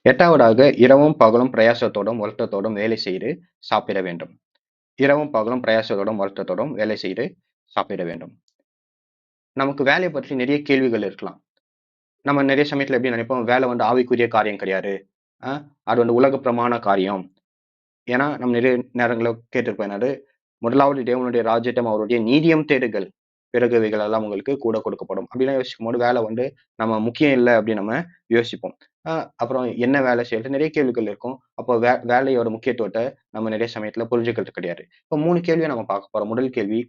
8வதாக இரவும் பகலும் பிரயாசத்தோடும் வருத்தத்தோடும் வேலை செய்து சாப்பிட வேண்டும். இரவும் பகலும் பிரயாசத்தோடும் வருத்தத்தோடும் வேலை செய்து சாப்பிட வேண்டும். நமக்கு வேலைய பற்றி நிறைய கேள்விகள் இருக்கலாம். நம்ம நிறைய சமயத்துல எப்படி நினைப்போம், வேலை வந்து ஆவிக்குரிய காரியம் கிடையாது. அ அது வந்து உலக பிரமாண காரியம். ஏன்னா, நம்ம நிறைய நேரங்கள்ல கேட்டிருப்போம். என்னது, முதலாவது தேவனுடைய ராஜ்யத்தையும் அவருடைய நீதியும் தேடுங்கள். பிறகு இவைகள் எல்லாம் உங்களுக்கு கூட கொடுக்கப்படும். அப்படிலாம் யோசிக்கும்போது வேலை வந்து நம்ம முக்கியம் இல்ல அப்படின்னு நம்ம யோசிப்போம். அ அப்புறம் என்ன வேலை செய்றது? நிறைய கேள்விகள் இருக்கும். அப்போ வேலையோட முக்கியத்துவத்த நம்ம நிறைய சமயத்துல புரிஞ்சுக்கிறது கிடையாது. இப்போ 3 கேள்விய நம்ம பார்க்க போறோம். முதல் கேள்வி,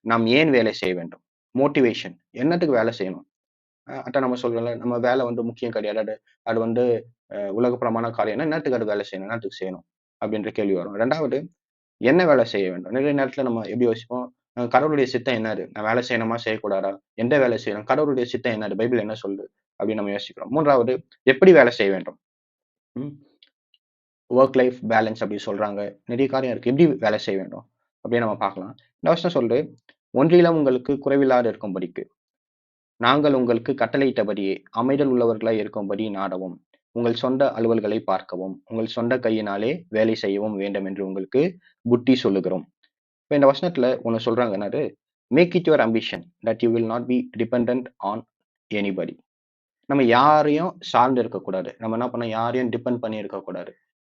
நாம் ஏன் வேலை செய்ய வேண்டும்? மோட்டிவேஷன். என்னத்துக்கு வேலை செய்யணும்? அதான் நம்ம சொல்றோம்ல, நம்ம வேலை வந்து முக்கியம் கிடையாது. அது அது வந்து உலக பிரமாண காரியம்னா, என்னத்துக்கு அது வேலை செய்யணும்? என்னத்துக்கு செய்யணும்? அப்படின்ற கேள்வி வரும். 2வது, என்ன வேலை செய்ய வேண்டும்? நிறைய நேரத்துல நம்ம எப்படி யோசிப்போம்? கடவுளுடைய சித்தம் என்னது? நான் வேலை செய்யணுமா? செய்யக்கூடாதா? எந்த வேலை செய்யணும்? கடவுளுடைய சித்தம் என்னது? பைபிள் என்ன சொல்லுது? அப்படின்னு நம்ம யோசிக்கிறோம். 3வது, எப்படி வேலை செய்ய வேண்டும்? ம். வொர்க் லைஃப் பேலன்ஸ் அப்படி சொல்றாங்க. நிறைய காரியம் இருக்கு. எப்படி வேலை செய்ய வேண்டும்? அப்படின்னு நம்ம பார்க்கலாம். இந்த வசனம் சொல்லுது, "ஒன்றிலும் உங்களுக்கு குறைவில்லாது இருக்கும்படிக்கு, நாங்கள் உங்களுக்கு கட்டளையிட்டபடியே அமைதல் உள்ளவர்களாய் இருக்கும்படி நாடவும், உங்கள் சொந்த அலுவல்களை பார்க்கவும், உங்கள் சொந்த கையினாலே வேலை செய்யவும் வேண்டும் என்று உங்களுக்கு புத்தி சொல்லுகிறோம்." இப்ப இந்த வசனத்துல ஒண்ணு சொல்றாங்க. என்னது? Make it your ambition that you will not be dependent on anybody. நம்ம யாரையும் சார்ந்து இருக்கக்கூடாது. நம்ம என்ன பண்ணோம்? யாரையும் டிபெண்ட் பண்ணி இருக்கக்கூடாது.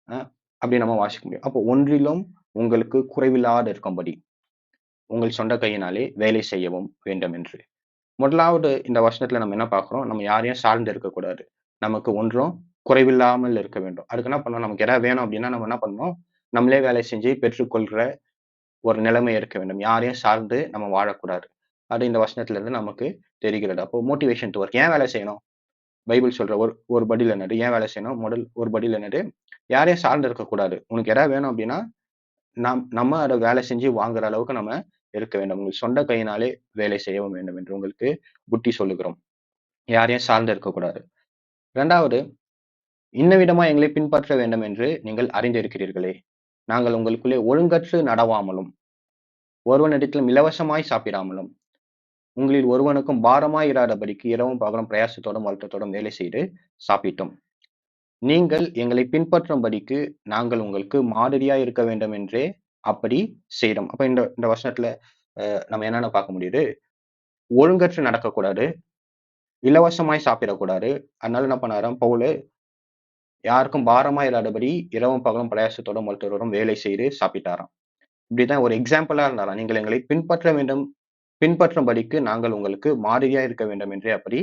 அ அப்படி நம்ம வாசிக்க முடியும். அப்போ ஒன்றிலும் உங்களுக்கு குறைவில்லாது இருக்கும்படி, உங்கள் சொந்த கையினாலே வேலை செய்யவும் வேண்டும் என்று. முதலாவது இந்த வசனத்துல நம்ம என்ன பார்க்கிறோம்? நம்ம யாரையும் சார்ந்து இருக்கக்கூடாது. நமக்கு ஒன்றும் குறைவில்லாமல் இருக்க வேண்டும். அதுக்கு என்ன பண்ணணும்? நமக்கு எதாவது வேணும் அப்படின்னா நம்ம என்ன பண்ணணும்? நம்மளே வேலை செஞ்சு பெற்றுக்கொள்ற ஒரு நிலைமை இருக்க வேண்டும். யாரையும் சார்ந்து நம்ம வாழக்கூடாது. அது இந்த வசனத்துல இருந்து நமக்கு தெரிகிறது. அப்போ மோட்டிவேஷன் டூ ஒர்க். ஏன் வேலை செய்யணும்? பைபிள் சொல்ற ஒரு ஒரு பதில் என்னது? ஏன் வேலை செய்யணும்? முதல் ஒரு பதில் என்னது? யாரையும் சார்ந்து இருக்கக்கூடாது. உனக்கு எதாவது வேணும் அப்படின்னா, நம்ம அத வேலை செஞ்சு வாங்குற அளவுக்கு நம்ம இருக்க வேண்டும். உங்கள் சொந்த கையினாலே வேலை செய்யவும் வேண்டும் என்று உங்களுக்கு புத்தி சொல்லுகிறோம். யாரையும் சார்ந்து இருக்கக்கூடாது. 2வது, இன்னவிதமா எங்களை பின்பற்ற வேண்டும் என்று நீங்கள் அறிந்திருக்கிறீர்களே. நாங்கள் உங்களுக்குள்ளே ஒழுங்கற்று நடவாமலும், ஒருவனிடத்திலும் இலவசமாய் சாப்பிடாமலும், உங்களில் ஒருவனுக்கும் பாரமாய் இராதபடிக்கு இரவும் பகலும் பிரயாசத்தோடும் வருத்தத்தோடும் வேலை செய்து சாப்பிட்டோம். நீங்கள் எங்களை பின்பற்றும்படிக்கு நாங்கள் உங்களுக்கு மாதிரியாய் இருக்க வேண்டும் என்றே அப்படி செய்தோம். அப்ப இந்த இந்த வசனத்துல நம்ம என்னென்ன பார்க்க முடியுது? ஒழுங்கற்று நடக்கக்கூடாது. இலவசமாய் சாப்பிடக்கூடாது. அதனால என்ன பண்ணாராம் பவுலு, யாருக்கும் பாரமா இராதபடி இரவும் பகலும் பிரயாசத்தோடும் வருத்தத்தோடும் வேலை செய்து சாப்பிட்டாராம். இப்படிதான் ஒரு எக்ஸாம்பிளா இருந்தாராம். நீங்கள் எங்களை பின்பற்ற வேண்டும், பின்பற்றும்படிக்கு நாங்கள் உங்களுக்கு மாதிரியா இருக்க வேண்டும் என்றே அப்படி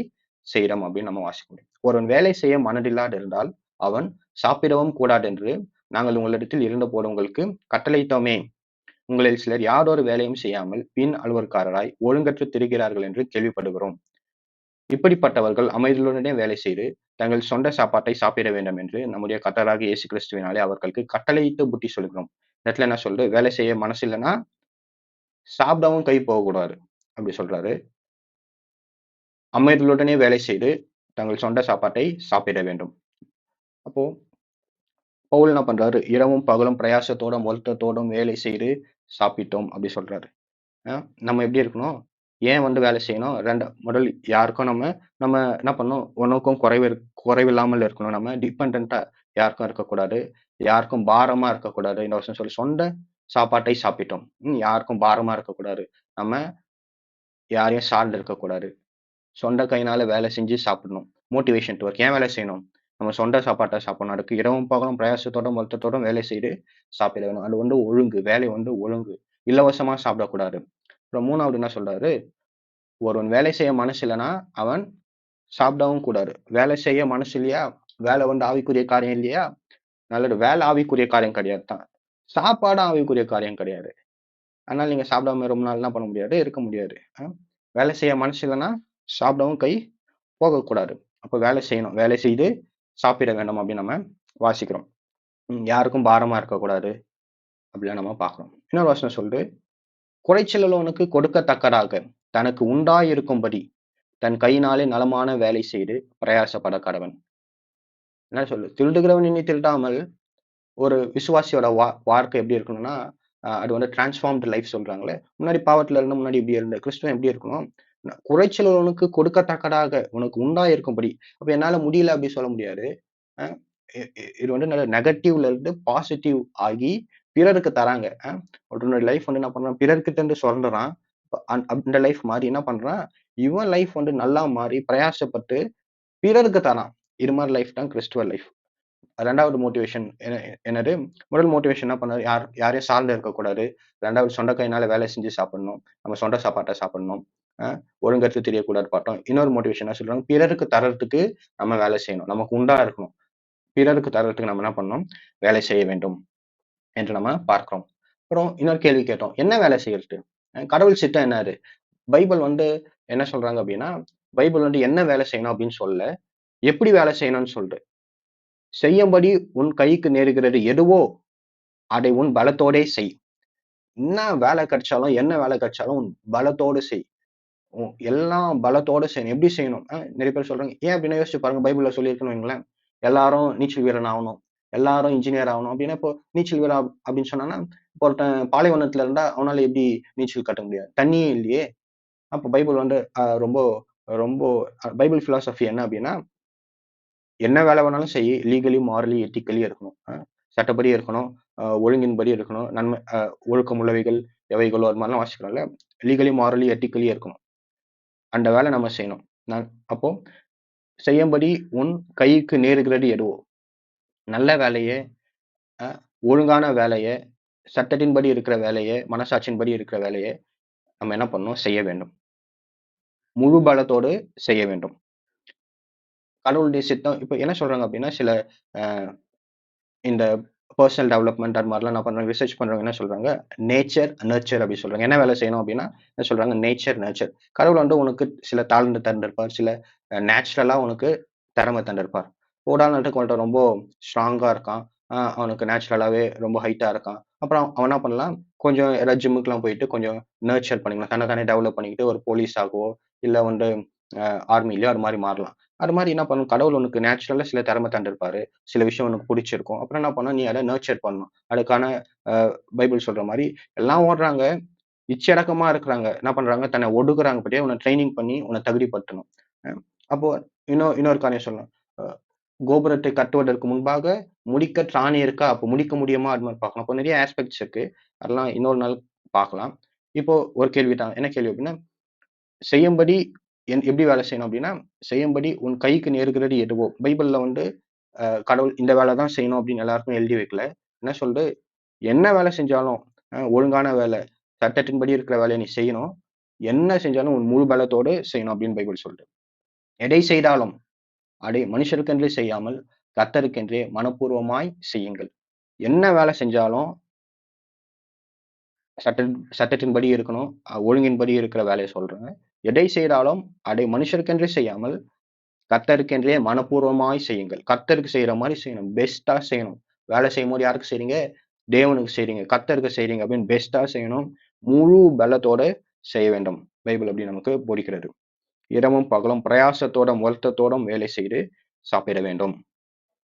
செய்தோம் அப்படின்னு நம்ம வாசிக்க முடியும். ஒருவன் வேலை செய்ய மனதில்லாது இருந்தால் அவன் சாப்பிடவும் கூடாது என்று நாங்கள் உங்களிடத்தில் இருந்தபோது உங்களுக்கு கட்டளையிட்டோமே. உங்களில் சிலர் யாதொரு வேலையும் செய்யாமல் பின் அலுவல்காரராய் ஒழுங்கற்று திரிகிறார்கள் என்று கேள்விப்படுகிறோம். இப்படிப்பட்டவர்கள் அமைதலுடனே வேலை செய்து தங்கள் சொந்த சாப்பாட்டை சாப்பிட வேண்டும் என்று நம்முடைய கர்த்தராகிய இயேசு கிறிஸ்துவினாலே அவர்களுக்கு கட்டளையிட்டு புத்தி சொல்கிறோம். இந்த இடத்துல என்ன சொல்றது? வேலை செய்ய மனசு இல்லைன்னா சாப்பிடவும் கை போகக்கூடாது. அப்படி சொல்றாரு. அமைதலுடனே வேலை செய்து தங்கள் சொந்த சாப்பாட்டை சாப்பிட வேண்டும். அப்போ பவுல் என்ன பண்றாரு? இரவும் பகலும் பிரயாசத்தோடும் வருத்தத்தோடும் வேலை செய்து சாப்பிட்டோம் அப்படி சொல்றாரு. அ நம்ம எப்படி இருக்கணும்? ஏன் வந்து வேலை செய்யணும்? முதல் யாருக்கும் நம்ம நம்ம என்ன பண்ணணும்? உணவுக்கும் குறைவில்லாமல் இருக்கணும். நம்ம டிபெண்டன்ட்டா யாருக்கும் இருக்கக்கூடாது. யாருக்கும் பாரமா இருக்கக்கூடாது. இந்த வருஷம் சொல்லி சொந்த சாப்பாட்டை சாப்பிட்டோம். யாருக்கும் பாரமா இருக்கக்கூடாது. நம்ம யாரையும் சார்ந்து இருக்கக்கூடாது. சொந்த கையினால வேலை செஞ்சு சாப்பிடணும். Motivation to work. ஏன் வேலை செய்யணும்? நம்ம சொந்த சாப்பாட்ட சாப்பிடணும். அதுக்கு இரவும் பகலும் பிரயாசத்தோடும், வருத்தத்தோடும் வேலை செய்து சாப்பிட வேணும். அது வந்து ஒழுங்கு. வேலை வந்து ஒழுங்கு. இலவசமா சாப்பிடக்கூடாது. அப்புறம் 3வது என்ன சொல்றாரு? ஒருவன் வேலை செய்ய மனசு இல்லன்னா, அவன் சாப்பிடவும் கூடாது. வேலை செய்ய மனசு இல்லையா? வேலை வந்து ஆவிக்குரிய காரியம் இல்லையா? நல்லது. வேலை ஆவிக்குரிய காரியம் கிடையாது தான். சாப்பாடும் ஆவிக்குரிய காரியம் கிடையாது. அதனால நீங்க சாப்பிடாம ரொம்ப நாள் என்ன பண்ண முடியாது? இருக்க முடியாது. வேலை செய்ய மனசு இல்லன்னா, சாப்பிடவும் கை போகக்கூடாது. அப்ப வேலை செய்யணும். வேலை செய்து சாப்பிட வேண்டும் அப்படின்னு நம்ம வாசிக்கிறோம். யாருக்கும் பாரமா இருக்கக்கூடாது. அப்படிலாம் நம்ம பார்க்கிறோம். இன்னொரு வசனம் சொல்லுது, குறைச்சல் உள்ளவனுக்கு கொடுக்கத்தக்கதாக தனக்கு உண்டாயிருக்கும்படி தன் கையினாலே நலமான வேலை செய்து பிரயாசப்பட கடவன். என்ன சொல்லு? திருடுகிறவன் இனி திருடாமல் ஒரு விசுவாசியோட வாழ்க்கை எப்படி இருக்கணும்னா, அது வந்து டிரான்ஸ்பார்ம்டு லைஃப் சொல்றாங்களே. முன்னாடி பாவத்துல இருந்து முன்னாடி இப்படி இருந்த கிறிஸ்துவன் எப்படி இருக்கணும்? குறைச்சல் உள்ளவனுக்கு கொடுக்கத்தக்கதாக உனக்கு உண்டாயிருக்கும்படி. அப்ப என்னால முடியல அப்படி சொல்ல முடியாது. அ இது வந்து நல்ல நெகட்டிவ்ல இருந்து பாசிட்டிவ் ஆகி பிறருக்கு தராங்க. ஒருத்தனோட லைஃப் வந்து என்ன பண்றான், பிறர்கிட்ட இருந்து சுரண்டுறான். அந்த லைஃப் மாறி என்ன பண்றான், இவன் லைஃப் வந்து நல்லா மாறி பிரயாசப்பட்டு பிறருக்கு தரான். இது மாரி லைஃப் தான் கிறிஸ்துவ லைஃப். 2வது மோட்டிவேஷன் என்னது? முதல் மோட்டிவேஷன் என்ன பண்ணாரு? யாரையும் சார்ந்து இருக்கக்கூடாது. 2வது சொந்த கையினால வேலை செஞ்சு சாப்பிடணும். நம்ம சொந்த சாப்பாட்ட சாப்பிடணும். அ ஒழுங்கற்று திரியக்கூடாது பார்த்தோம். இன்னொரு மோட்டிவேஷன் என்ன சொல்றாங்க? பிறருக்கு தர்றதுக்கு நம்ம வேலை செய்யணும். நமக்கு உண்டா இருக்கணும். பிறருக்கு தர்றதுக்கு நம்ம என்ன பண்ணணும்? வேலை செய்ய வேண்டும் என்று நம்ம பார்க்கிறோம். அப்புறம் இன்னொரு கேள்வி கேட்டோம். என்ன வேலை செய்யறது? கடவுள் சித்தம் என்னது? பைபிள் வந்து என்ன சொல்றாங்க அப்டின்னா, பைபிள் வந்து என்ன வேலை செய்யணும் அப்டின்னு சொல்லல. எப்படி வேலை செய்யணும்னு சொல்லுது. செய்யும்படி உன் கைக்கு நேருகிறது எதுவோ, அதை உன் பலத்தோடே செய். என்ன வேலை கிடைச்சாலும், என்ன வேலை கிடைச்சாலும் உன் பலத்தோடு செய். எல்லாம் பலத்தோட செய்யணும். எப்படி செய்யணும்? நெறைய பேர் சொல்றாங்க. ஏன் அப்டின்னா யோசிச்சு பாருங்க. பைபிள்ல சொல்லியிருக்குன்னு வைங்களேன். எல்லாரும் நீச்சல் வீரன் ஆவணும். எல்லாரும் இன்ஜினியர் ஆவணும். அப்டின்னா இப்போ நீச்சல் வீரன் அப்டின்னு சொன்னான்னா, இப்போ ஒருத்தன் பாலைவனத்துல இருந்தா அவனால எப்படி நீச்சல் கத்துக்க முடியாது? தண்ணியே இல்லையே! அப்ப பைபிள் வந்து ரொம்ப ரொம்ப பைபிள் பிலாசபி என்ன அப்டின்னா, என்ன வேலை வேணாலும் செய். லீகலி, மாரலி, எத்திக்கலி இருக்கணும். சட்டப்படி இருக்கணும். ஒழுங்கின்படி இருக்கணும். நன்மை ஒழுக்கம் உள்ளவைகள் எவைகளோ அது மாரிலாம் வாசிக்கிறோம்ல. லீகலி, மாரலி, எத்திக்கலி இருக்கணும். அந்த வேலை நம்ம செய்யணும். நான் அப்போ செய்யும்படி உன் கைக்கு நேருகிறது எதுவோ, நல்ல வேலைய, அ ஒழுங்கான வேலைய, சட்டத்தின்படி இருக்கிற வேலைய, மனசாட்சியின்படி இருக்கிற வேலைய நம்ம என்ன பண்ணணும்? செய்ய வேண்டும். முழு பலத்தோடு செய்ய வேண்டும். கடவுளுடைய சித்தம் இப்ப என்ன சொல்றாங்க அப்டின்னா, சில அ இந்த பெர்சனல் டெவலப்மென்ட் அது மாரிலாம் என்ன பண்றாங்க, ரிசர்ச் பண்றவங்க என்ன சொல்றாங்க, நேச்சர், நர்ச்சர் அப்டி சொல்றாங்க. என்ன வேலை செய்யணும் அப்டின்னா, என்ன சொல்றாங்க, நேச்சர், நர்ச்சர். கடவுள் வந்து உனக்கு சில டாலண்ட் தந்திருப்பார். சில நேச்சுரலா உனக்கு திறமை தந்திருப்பார். உதாரணத்துக்கு ஒருத்தன் ரொம்ப ஸ்ட்ராங்கா இருக்கான். அவனுக்கு நேச்சுரலாவே ரொம்ப ஹைட்டா இருக்கான். அப்புறம் அவன் என்ன பண்ணலாம், கொஞ்சம் ஏதாவது ஜிம்முக்குலாம் போயிட்டு கொஞ்சம் நர்ச்சர் பண்ணிக்கலாம். தன்ன தானே டெவலப் பண்ணிக்கிட்டு ஒரு போலீஸ் ஆகவோ, இல்ல வந்து ஆர்மிலயோ அது மாரி மாறலாம். அது மாரி என்ன பண்ணணும், கடவுள் உனக்கு நேச்சுரலா சில திறமை தந்திருப்பாரு. சில விஷயம் உனக்கு புடிச்சிருக்கும். அப்புறம் என்ன பண்ணணும், நீ அத நர்ச்சர் பண்ணணும். அதுக்கான அ பைபிள் சொல்ற மாரி எல்லாம் ஓடுறாங்க. இச்சடக்கமா இருக்கிறாங்க. என்ன பண்றாங்க, தன்னை ஒடுக்குறாங்க பாத்தியா, உன்ன ட்ரெய்னிங் பண்ணி உன்ன தகுதிப்படுத்தணும். அ அப்போ இன்னொரு காரியம் சொல்லலாம். அ கோபுரத்தை கட்டுவதற்கு முன்பாக முடிக்க திராணி இருக்கா? அப்ப முடிக்க முடியுமா? அது மாரி பார்க்கணும். அப்போ நெறைய ஆஸ்பெக்ட்ஸ் இருக்கு. அதெல்லாம் இன்னொரு நாள் பார்க்கலாம். இப்போ ஒரு கேள்வி தான். என்ன கேள்வி அப்டின்னா, செய்யும்படி எப்படி வேலை செய்யணும் அப்டின்னா, செய்யும்படி உன் கைக்கு நேருகிறது எதுவோ, பைபிள்ல வந்து கடவுள் இந்த வேலை தான் செய்யணும் அப்படின்னு எல்லாருக்கும் எழுதி வைக்கல. என்ன சொல்லுது, என்ன வேலை செஞ்சாலும் ஒழுங்கான வேலை, சட்டத்தின்படி இருக்கிற வேலைய நீ செய்யணும். என்ன செஞ்சாலும் உன் முழு பலத்தோடு செய்யணும் அப்படின்னு பைபிள் சொல்லுது. எதை செய்தாலும் அதை மனுஷருக்கென்றே செய்யாமல் கர்த்தருக்கென்றே மனப்பூர்வமாய் செய்யுங்கள். என்ன வேலை செஞ்சாலும் சட்ட சட்டத்தின்படி இருக்கணும். ஒழுங்கின்படி இருக்கிற வேலைய சொல்றேன். எதை செய்தாலும் அதை மனுஷருக்கென்றே செய்யாமல் கர்த்தருக்கென்றே மனப்பூர்வமாய் செய்யுங்கள். கர்த்தருக்கு செய்ற மாரி செய்யணும். பெஸ்ட்டா செய்யணும். வேலை செய்யும்போது யாருக்கு செய்றீங்க? தேவனுக்கு செய்றீங்க. கர்த்தருக்கு செய்றீங்க அப்படின்னு பெஸ்ட்டா செய்யணும். முழு பலத்தோட செய்ய வேண்டும். பைபிள் அப்படி நமக்கு போதிக்கிறது. இரவும் பகலும் பிரயாசத்தோடும், வருத்தத்தோடும் வேலை செய்து சாப்பிட வேண்டும்.